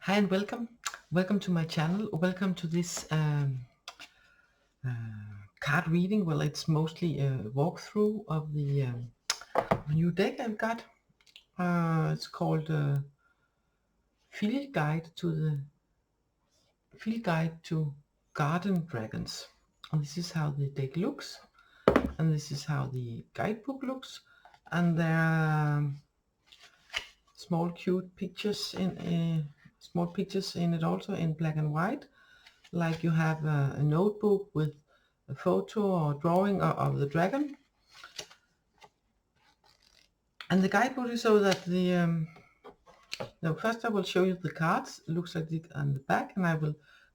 Hi and welcome to my channel. Welcome to this card reading. Well, it's mostly a walkthrough of the new deck I've got. It's called Field Guide to Garden Dragons, and this is how the deck looks, and this is how the guidebook looks, and there are small cute pictures in it also in black and white, like you have a notebook with a photo or drawing of the dragon. And the guidebook is so that the first I will show you the cards. It looks like it on the back, and I will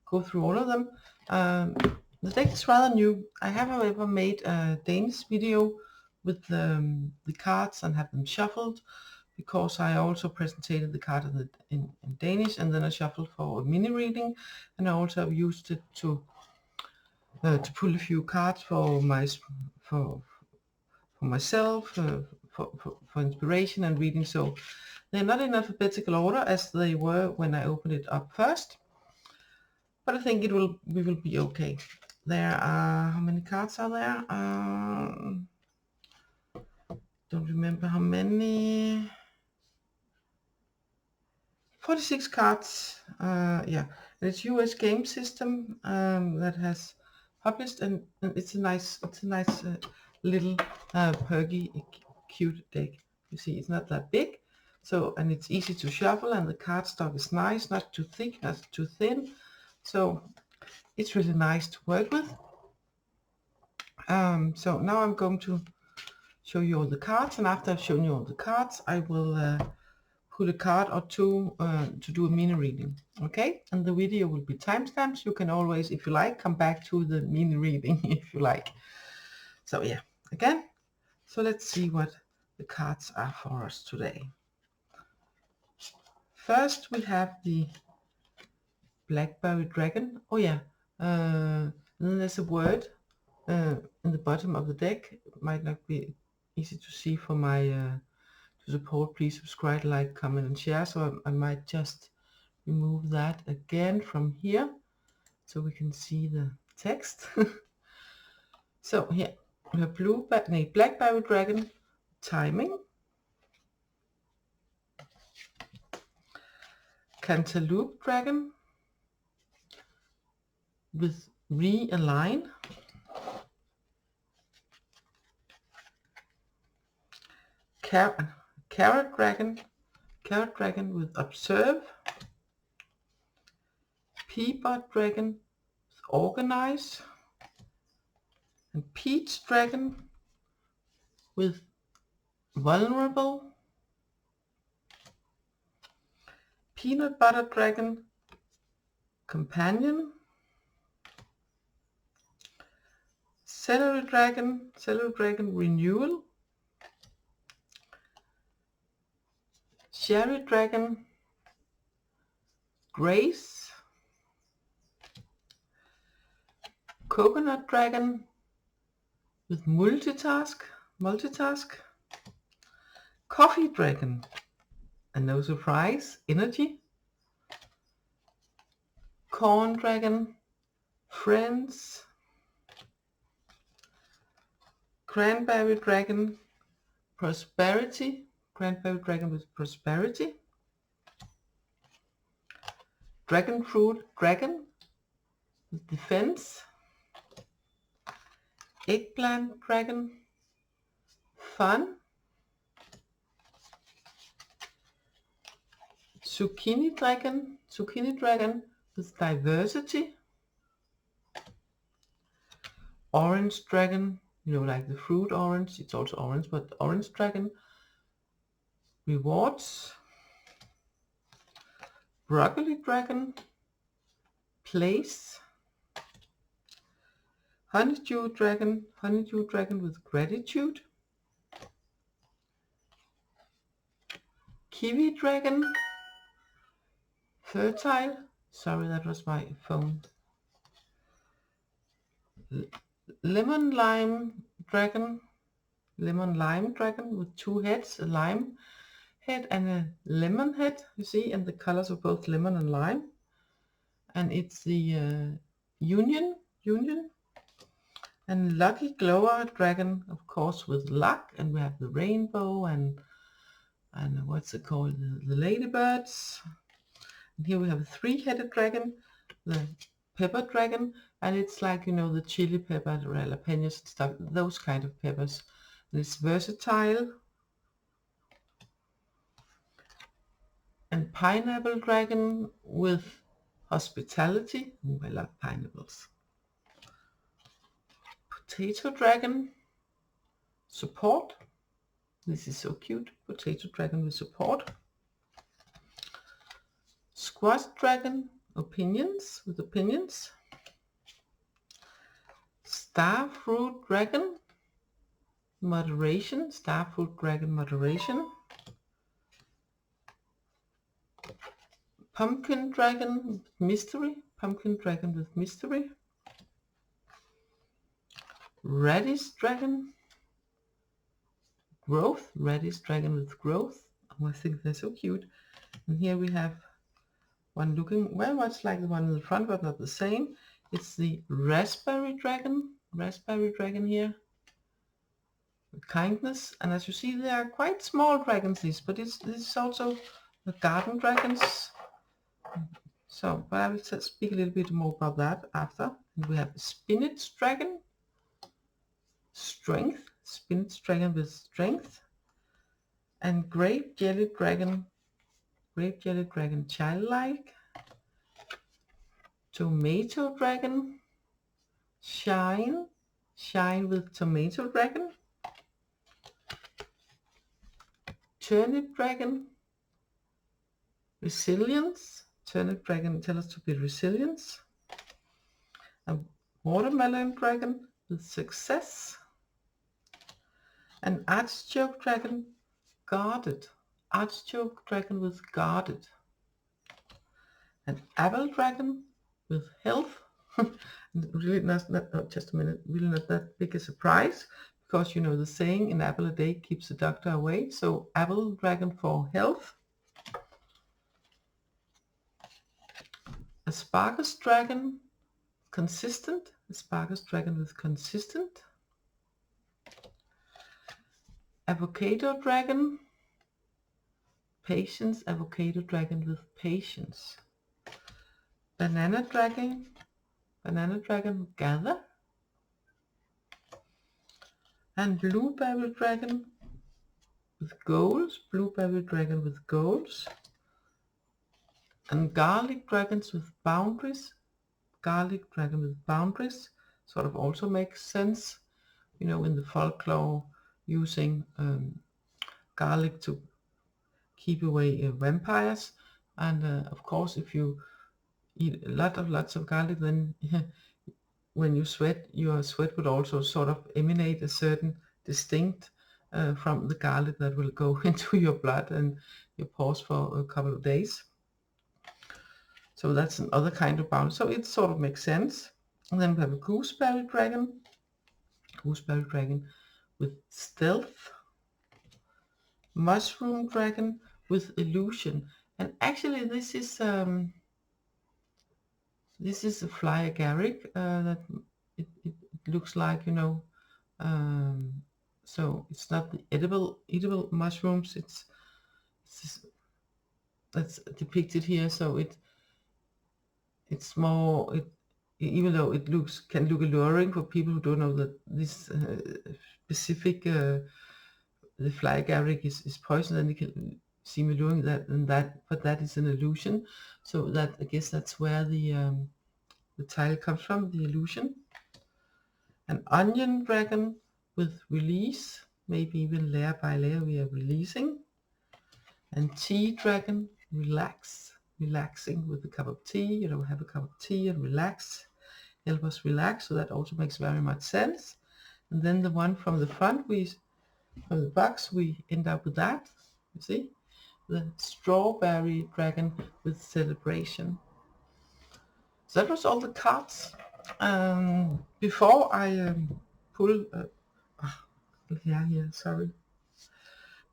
go through all of them. The deck is rather new. I have, however, made a Danish video with the cards and have them shuffled, because I also presented the card in Danish, and then I shuffled for a mini reading, and I also have used it to pull a few cards for myself, for inspiration and reading. So they're not in alphabetical order as they were when I opened it up first, but I think we will be okay. There are, how many cards are there? Don't remember how many. 46 cards. Yeah, and it's US game system that has published, and it's a nice little perky, cute deck. You see, it's not that big, so, and it's easy to shuffle, and the cardstock is nice, not too thick, not too thin, so it's really nice to work with. So now I'm going to show you all the cards, and after I've shown you all the cards, I will pull a card or two to do a mini reading. Okay, and the video will be timestamps. You can always, if you like, come back to the mini reading if you like. So yeah, again, so let's see what the cards are for us today. First we have the Blackberry Dragon. Oh yeah, and then there's a word in the bottom of the deck. It might not be easy to see for my to support. Please subscribe, like, comment and share. So I might just remove that again from here so we can see the text. So here we have Blackberry Dragon, timing, Cantaloupe Dragon with realign, Carrot Dragon with observe, Peapod Dragon with organize, and Peach Dragon with vulnerable, Peanut Butter Dragon, companion, Celery Dragon renewal, Cherry Dragon, grace, Coconut Dragon with multitask, Coffee Dragon, and no surprise, energy, Corn Dragon, friends, Cranberry Dragon, prosperity, Cranberry Dragon with prosperity, Dragon Fruit Dragon with defense, Eggplant Dragon, fun, Zucchini Dragon with diversity, Orange Dragon, you know, like the fruit orange, it's also orange, but Orange Dragon, rewards, Broccoli Dragon, place, Honeydew Dragon with gratitude, Kiwi Dragon, fertile, sorry, that was my phone, Lemon Lime Dragon with two heads, a lime head and a lemon head, you see, and the colors of both lemon and lime. And it's the union, and lucky glower dragon, of course, with luck. And we have the rainbow and what's it called, the ladybirds. And here we have a three-headed dragon, the pepper dragon, and it's like, you know, the chili pepper, the jalapenos and stuff, those kind of peppers. And it's versatile. And pineapple dragon with hospitality. I love pineapples. Potato dragon, support. This is so cute. Potato dragon with support. Squash dragon, opinions, with opinions. Starfruit dragon, moderation. Starfruit dragon, moderation. Pumpkin dragon with mystery. Pumpkin dragon with mystery. Radish dragon, growth. Radish dragon with growth. Oh, I think they're so cute. And here we have one looking very much like the one in the front, but not the same. It's the raspberry dragon. Raspberry dragon here. With kindness. And as you see, they are quite small dragons, these, but this is also the garden dragons. So, but I will speak a little bit more about that after. And we have spinach dragon. Strength. Spinach dragon with strength. And grape jelly dragon. Grape jelly dragon, childlike. Tomato dragon. Shine. Shine with tomato dragon. Turnip dragon. Resilience. Turnip dragon tell us to be resilient. A watermelon dragon with success. An artichoke dragon, guarded. Artichoke dragon with guarded. An apple dragon with health. Really not, just a minute, really not that big a surprise, because you know the saying, an apple a day keeps the doctor away. So apple dragon for health. Asparagus dragon, consistent. Asparagus dragon with consistent. Avocado dragon, patience. Avocado dragon with patience. Banana dragon, gather. And blueberry dragon with goals. Blueberry dragon with goals. And garlic dragons with boundaries. Garlic dragon with boundaries sort of also makes sense, you know, in the folklore, using garlic to keep away vampires. And of course, if you eat lots of garlic, then when you sweat, your sweat would also sort of emanate a certain distinct from the garlic that will go into your blood and your pores for a couple of days. So that's another kind of bounty. So it sort of makes sense. And then we have a gooseberry dragon. Gooseberry dragon with stealth. Mushroom dragon with illusion. And actually this is a fly agaric that it looks like, you know. So it's not the edible mushrooms. That's depicted here. So it's more, even though it can look alluring for people who don't know that this specific the fly agaric is poison, and it can seem alluring but that is an illusion. So that, I guess that's where the title comes from, the illusion. An onion dragon with release, maybe even layer by layer we are releasing. And tea dragon, relaxing with a cup of tea. You know, have a cup of tea and relax, help us relax. So that also makes very much sense. And then the one from the front, from the box, we end up with that. You see, the strawberry dragon with celebration. So that was all the cards. Before I pull here, sorry.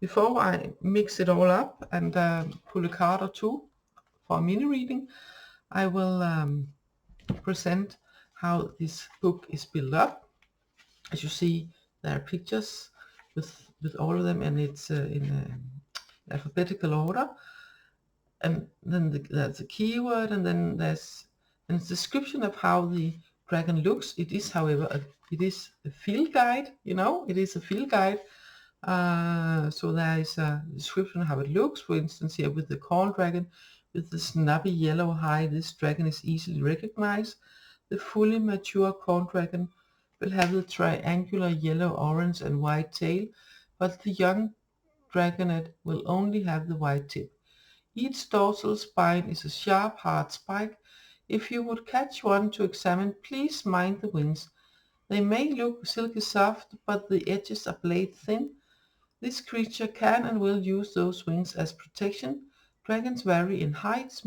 before I mix it all up and pull a card or two for a mini reading, I will present how this book is built up. As you see, there are pictures with all of them, and it's in alphabetical order. And then there's a keyword, and then there's a description of how the dragon looks. It is, however, it is a field guide. You know, it is a field guide. So there is a description of how it looks. For instance, here with the corn dragon, with the snappy yellow hide, this dragon is easily recognized. The fully mature corn dragon will have the triangular yellow, orange, and white tail, but the young dragonet will only have the white tip. Each dorsal spine is a sharp, hard spike. If you would catch one to examine, please mind the wings. They may look silky soft, but the edges are blade thin. This creature can and will use those wings as protection. Dragons vary in heights,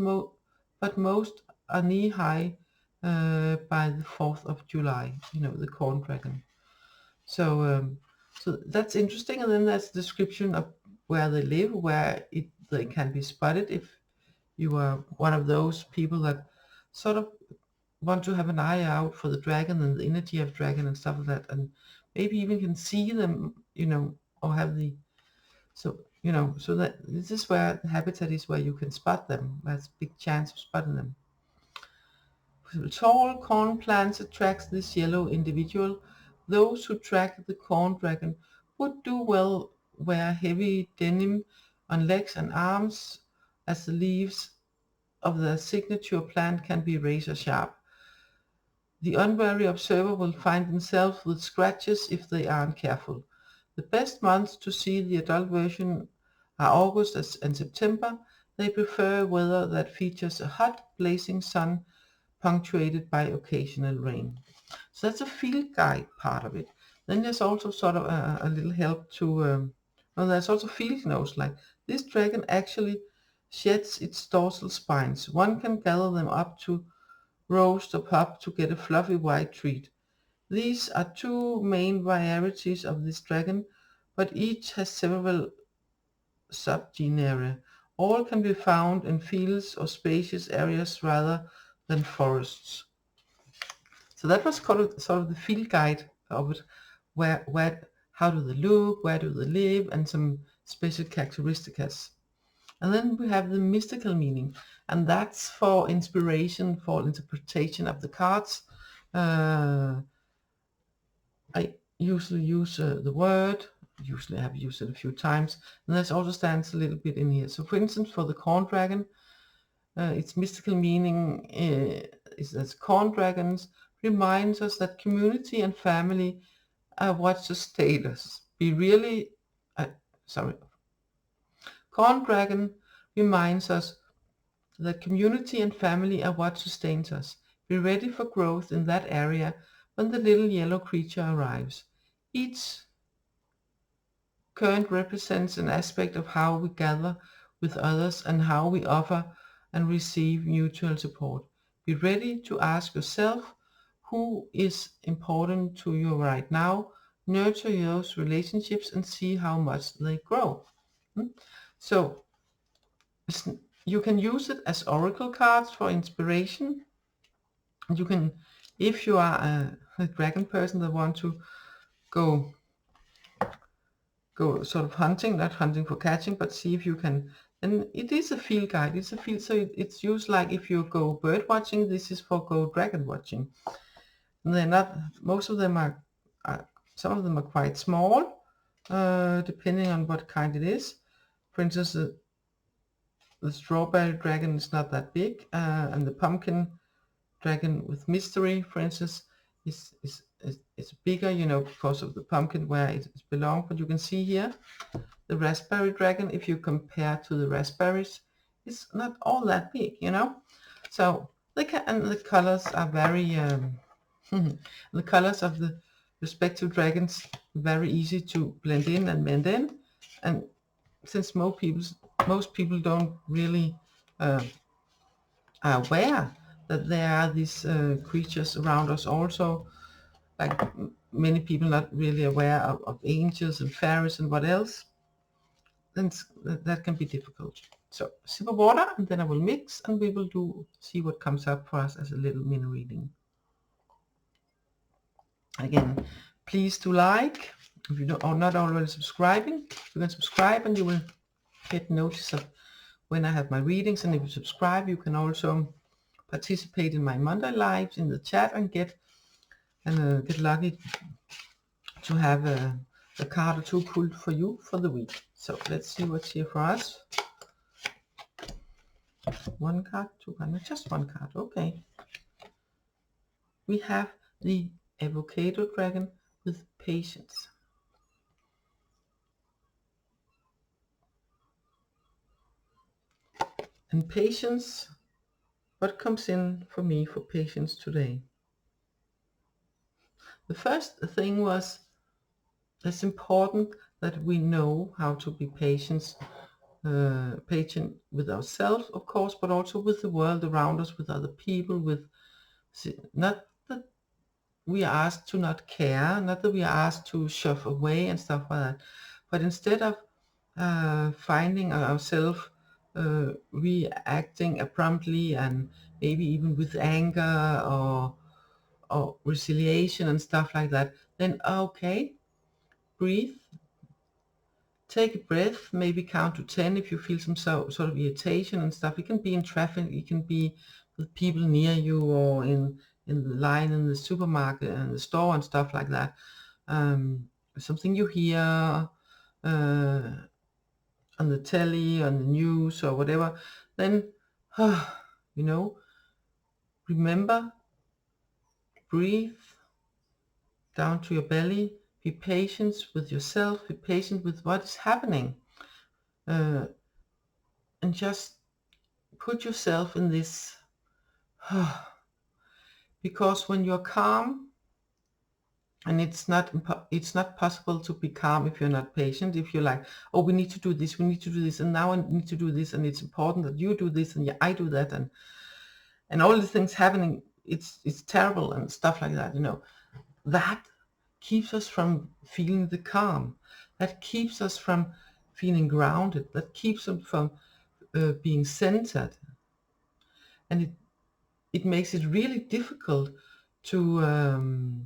but most are knee-high by the 4th of July, you know, the corn dragon. So that's interesting. And then there's a description of where they live, where they can be spotted if you are one of those people that sort of want to have an eye out for the dragon and the energy of dragon and stuff like that, and maybe even can see them, you know, or have the, so, you know, so that this is where the habitat is where you can spot them. There's a big chance of spotting them. Tall corn plants attracts this yellow individual. Those who track the corn dragon would do well wear heavy denim on legs and arms, as the leaves of the signature plant can be razor sharp. The unwary observer will find themselves with scratches if they aren't careful. The best months to see the adult version are August and September. They prefer weather that features a hot, blazing sun punctuated by occasional rain. So that's a field guide part of it. Then there's also sort of a little help to, there's also field notes like, this dragon actually sheds its dorsal spines. One can gather them up to roast or pop to get a fluffy white treat. These are two main varieties of this dragon, but each has several subgenera. All can be found in fields or spacious areas rather than forests. So that was sort of the field guide of it. How do they look, where do they live, and some special characteristics. And then we have the mystical meaning, and that's for inspiration, for interpretation of the cards. I usually use the word, usually I have used it a few times, and this also stands a little bit in here. So for instance, for the corn dragon, its mystical meaning is that corn dragons reminds us that community and family are what sustain us. Corn dragon reminds us that community and family are what sustains us. Be ready for growth in that area when the little yellow creature arrives. Each current represents an aspect of how we gather with others and how we offer and receive mutual support. Be ready to ask yourself who is important to you right now. Nurture those relationships and see how much they grow. So you can use it as oracle cards for inspiration. You can, if you are a dragon person that want to go sort of hunting, not hunting for catching, but see if you can. And it is a field guide. It's a field, so it's used like if you go bird watching. This is for go dragon watching. And they're not. Most of them are some of them are quite small, depending on what kind it is. For instance, the strawberry dragon is not that big, and the pumpkin dragon with mystery, for instance, is bigger, you know, because of the pumpkin where it belongs. But you can see here the raspberry dragon, if you compare to the raspberries, it's not all that big, you know. So and the colors are very the colors of the respective dragons very easy to blend in and mend in. And since most people don't really are aware that there are these creatures around us also, like many people not really aware of angels and fairies and what else. then that can be difficult. So sip of water, and then I will mix, and we will see what comes up for us as a little mini reading. Again, please do like. If you are not already subscribing, you can subscribe and you will get notice of when I have my readings. And if you subscribe, you can also participate in my Monday lives in the chat and get lucky to have a card or two pulled for you for the week. So let's see what's here for us. One card, two cards, just one card. Okay. We have the avocado dragon with patience. And patience, what comes in for me for patience today? The first thing was, it's important that we know how to be patient with ourselves, of course, but also with the world around us, with other people, with not that we are asked to not care, not that we are asked to shove away and stuff like that, but instead of finding ourselves reacting abruptly and maybe even with anger or resiliation and stuff like that, then okay, breathe, take a breath, maybe count to 10 if you feel some sort of irritation and stuff. It can be in traffic, it can be with people near you, or in the line in the supermarket and the store and stuff like that. Something you hear on the telly, on the news or whatever, then you know, remember, breathe down to your belly, be patient with yourself, be patient with what is happening, and just put yourself in this because when you're calm, and it's not possible to be calm if you're not patient. If you're like, oh, we need to do this, and now I need to do this, and it's important that you do this and I do that, and all the things happening, it's terrible and stuff like that, you know. That keeps us from feeling the calm. That keeps us from feeling grounded. That keeps us from being centered. And it makes it really difficult to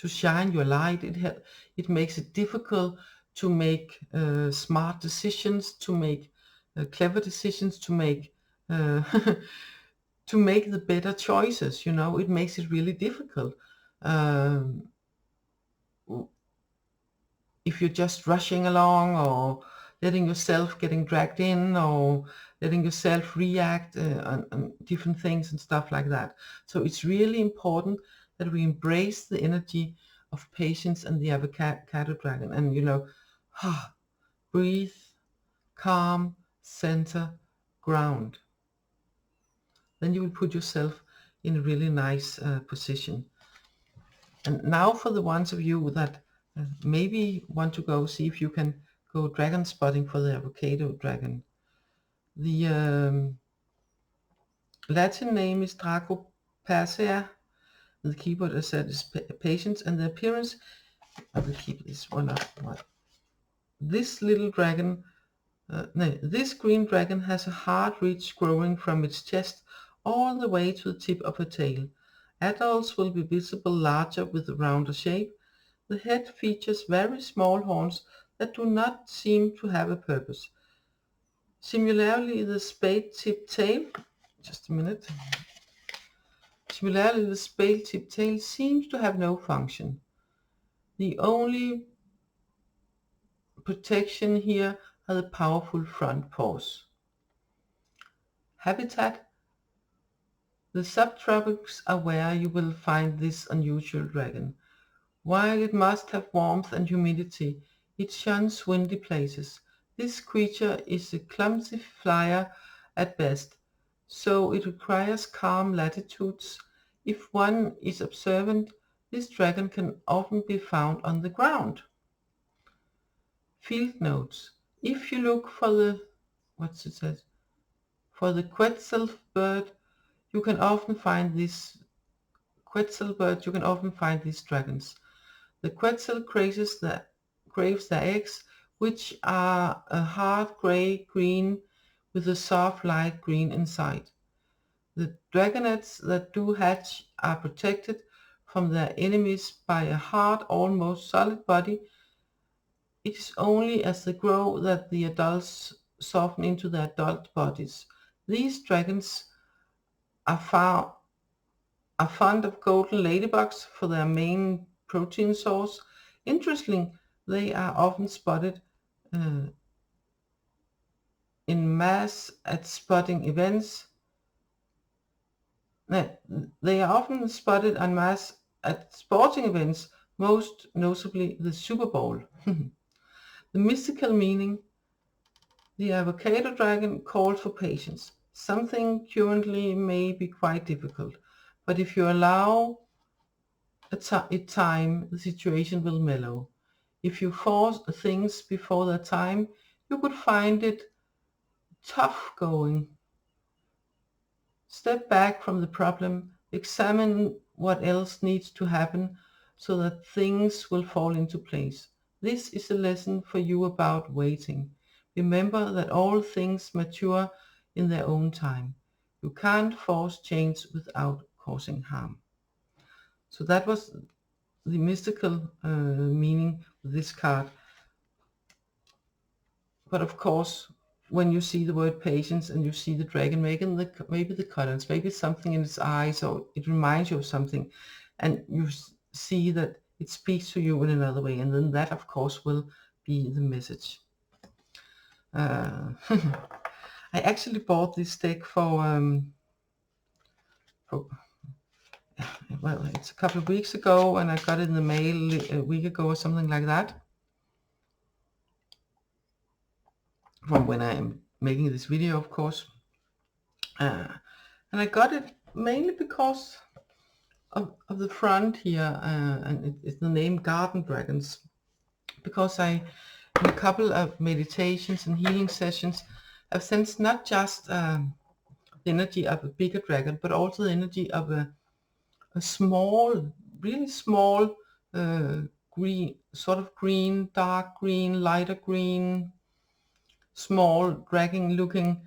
shine your light. It makes it difficult to make smart decisions, to make clever decisions, to make to make the better choices. You know, it makes it really difficult. If you're just rushing along, or letting yourself getting dragged in, or letting yourself react on different things and stuff like that. So it's really important that we embrace the energy of patience and the avocado dragon, and, you know, breathe, calm, center, ground. Then you will put yourself in a really nice position. And now for the ones of you that maybe want to go see if you can go dragon spotting for the avocado dragon. The Latin name is Dracopacea. The keyboard, as I said, is patience, and the appearance, I will keep this one up. This little dragon, this green dragon has a hard ridge growing from its chest all the way to the tip of her tail. Adults will be visible larger with a rounder shape. The head features very small horns that do not seem to have a purpose. Similarly, the spade-tipped tail, just a minute. Similarly, the spade-tipped tail seems to have no function. The only protection here are the powerful front paws. Habitat: the subtropics are where you will find this unusual dragon. While it must have warmth and humidity, it shuns windy places. This creature is a clumsy flyer at best, so it requires calm latitudes. If one is observant, this dragon can often be found on the ground. Field notes: if you look for the quetzal bird, you can often find these dragons. The quetzal craves their eggs which are a hard grey green with a soft light green inside. The dragonets that do hatch are protected from their enemies by a hard, almost solid body. It is only as they grow that the adults soften into their adult bodies. These dragons are fond of golden ladybugs for their main protein source. Interestingly, they are often spotted uh, in mass at spotting events. They are often spotted en masse at sporting events, most notably the Super Bowl. The mystical meaning: the avocado dragon calls for patience. Something currently may be quite difficult, but if you allow it time, the situation will mellow. If you force things before their time, you could find it tough going. Step back from the problem, examine what else needs to happen so that things will fall into place. This is a lesson for you about waiting. Remember that all things mature in their own time. You can't force change without causing harm. So that was the mystical meaning of this card. But of course, when you see the word patience and you see the dragon making maybe the colors, maybe something in its eyes, or it reminds you of something, and you see that it speaks to you in another way, and then that of course will be the message. I actually bought this deck for well, it's a couple of weeks ago, and I got it in the mail a week ago or something like that, from when I am making this video, of course. And I got it mainly because of the front here, and it's the name Garden Dragons, because I, in a couple of meditations and healing sessions, have sensed not just the energy of a bigger dragon, but also the energy of a small, really small green, sort of green, dark green, lighter green, small dragon looking,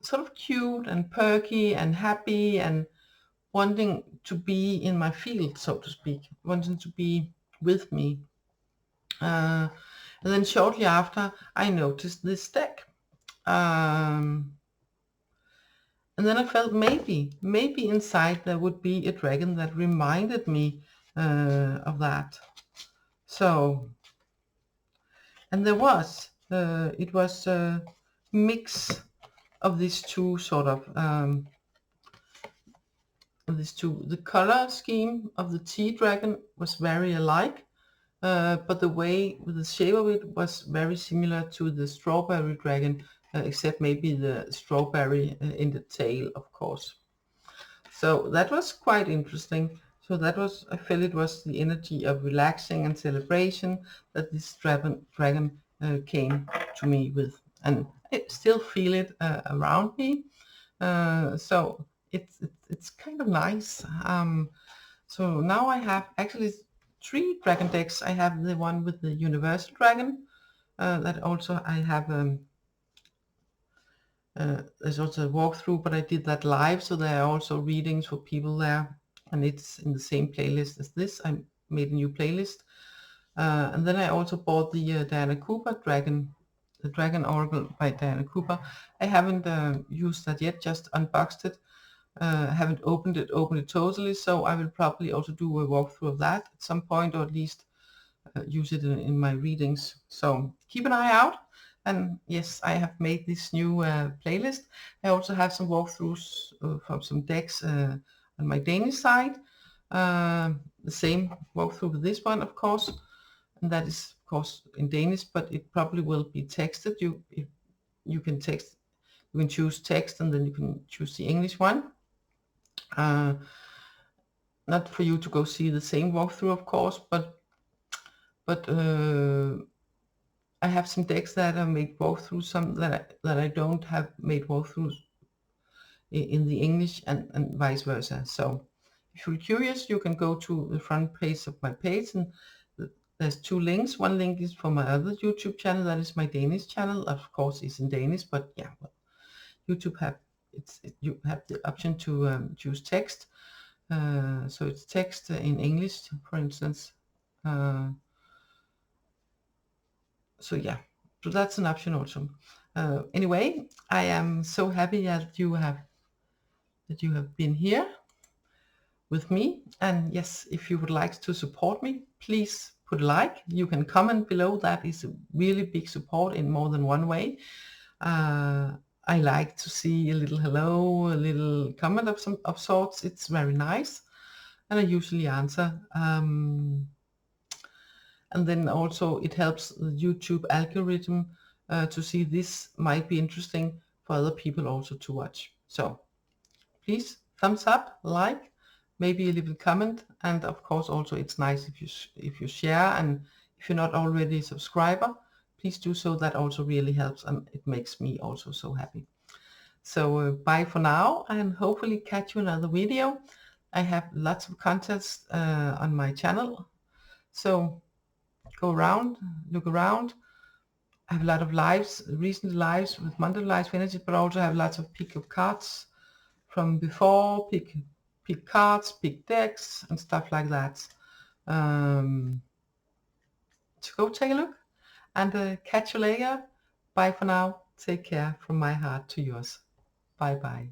sort of cute and perky and happy and wanting to be in my field, so to speak, wanting to be with me. And then shortly after, I noticed this deck. And then I felt maybe inside there would be a dragon that reminded me of that. So, and there was, it was a mix of these two sort of, the color scheme of the tea dragon was very alike, but the way, with the shape of it, was very similar to the strawberry dragon, except maybe the strawberry in the tail, of course. So that was quite interesting. So that was, I felt it was the energy of relaxing and celebration that this dragon came to me with, and I still feel it around me. So it's kind of nice. So now I have actually 3 dragon decks. I have the one with the universal dragon, that also I have, there's also a walkthrough, but I did that live, so there are also readings for people there, and it's in the same playlist as this. I made a new playlist. And then I also bought the Diana Cooper dragon, the Dragon Oracle by Diana Cooper. I haven't used that yet, just unboxed it. Haven't opened it totally, so I will probably also do a walkthrough of that at some point, or at least use it in my readings. So keep an eye out. And yes, I have made this new playlist. I also have some walkthroughs from some decks on my Danish side. The same walkthrough with this one, of course, and that is of course in Danish, but it probably will be texted. You can text, you can choose text, and then you can choose the English one. Not for you to go see the same walkthrough, of course, but I have some decks that I made walkthroughs, some that I don't have made walkthroughs in the English, and vice versa. So if you're curious, you can go to the front page of my page, and there's 2 links. One link is for my other YouTube channel, that is my Danish channel. Of course, it's in Danish, but yeah, well, YouTube you have the option to choose text. So it's text in English, for instance. So yeah, so that's an option also. Anyway, I am so happy that you have been here with me. And yes, if you would like to support me, please put a like. You can comment below. That is a really big support in more than one way. I like to see a little hello, a little comment of sorts. It's very nice, and I usually answer. And then also it helps the YouTube algorithm to see this might be interesting for other people also to watch. So please thumbs up, like, maybe a little comment, and of course also it's nice if you share, and if you're not already a subscriber, please do so. That also really helps, and it makes me also so happy. So bye for now, and hopefully catch you another video. I have lots of contests on my channel, so go around, look around. I have a lot of lives, recent lives with Monday Lives for Energy, but also have lots of pick of cards from before, pick cards, pick decks, and stuff like that. So go take a look, and catch you later. Bye for now. Take care from my heart to yours. Bye bye.